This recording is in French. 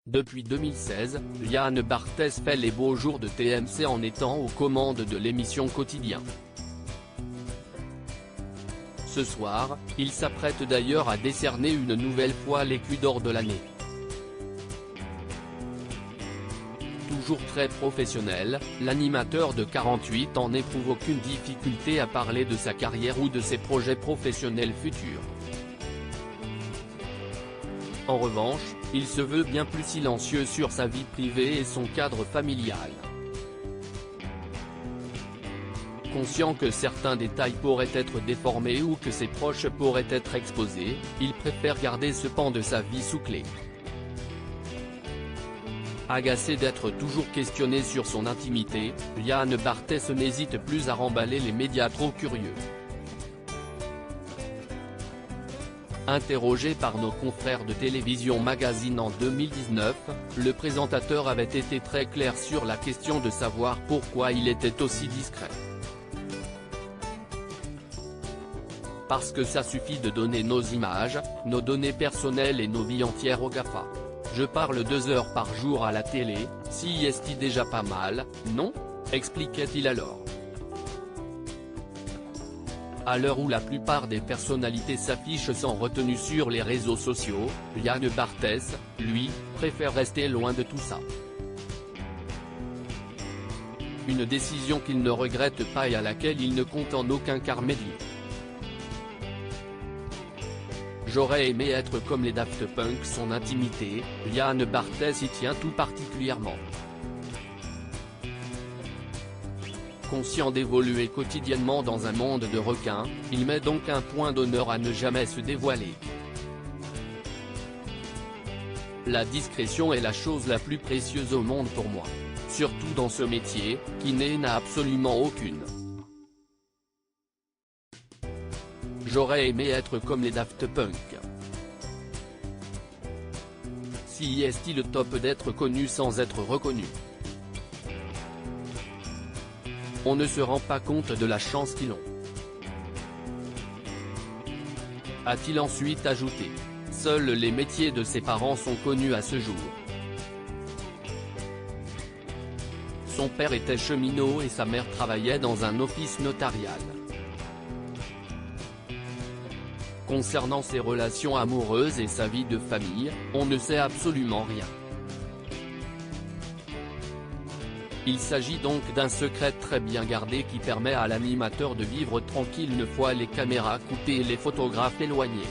Depuis 2016, Yann Barthès fait les beaux jours de TMC en étant aux commandes de l'émission Quotidien. Ce soir, il s'apprête d'ailleurs à décerner une nouvelle fois l'écu d'or de l'année. Toujours très professionnel, l'animateur de 48 ans n'éprouve aucune difficulté à parler de sa carrière ou de ses projets professionnels futurs. En revanche, il se veut bien plus silencieux sur sa vie privée et son cadre familial. Conscient que certains détails pourraient être déformés ou que ses proches pourraient être exposés, il préfère garder ce pan de sa vie sous clé. Agacé d'être toujours questionné sur son intimité, Yann Barthès n'hésite plus à remballer les médias trop curieux. Interrogé par nos confrères de Télévision Magazine en 2019, le présentateur avait été très clair sur la question de savoir pourquoi il était aussi discret. Parce que ça suffit de donner nos images, nos données personnelles et nos vies entières aux GAFA. Je parle 2 heures par jour à la télé, si est-il déjà pas mal, non ? Expliquait-il alors. À l'heure où la plupart des personnalités s'affichent sans retenue sur les réseaux sociaux, Yann Barthès, lui, préfère rester loin de tout ça. Une décision qu'il ne regrette pas et à laquelle il ne compte en aucun cas remédier. J'aurais aimé être comme les Daft Punk. Son intimité, Yann Barthès y tient tout particulièrement. Conscient d'évoluer quotidiennement dans un monde de requins, il met donc un point d'honneur à ne jamais se dévoiler. La discrétion est la chose la plus précieuse au monde pour moi. Surtout dans ce métier, qui n'a absolument aucune. J'aurais aimé être comme les Daft Punk. Si est-il le top d'être connu sans être reconnu. On ne se rend pas compte de la chance qu'ils ont. A-t-il ensuite ajouté. Seuls les métiers de ses parents sont connus à ce jour. Son père était cheminot et sa mère travaillait dans un office notarial. Concernant ses relations amoureuses et sa vie de famille, on ne sait absolument rien. Il s'agit donc d'un secret très bien gardé qui permet à l'animateur de vivre tranquille une fois les caméras coupées et les photographes éloignés.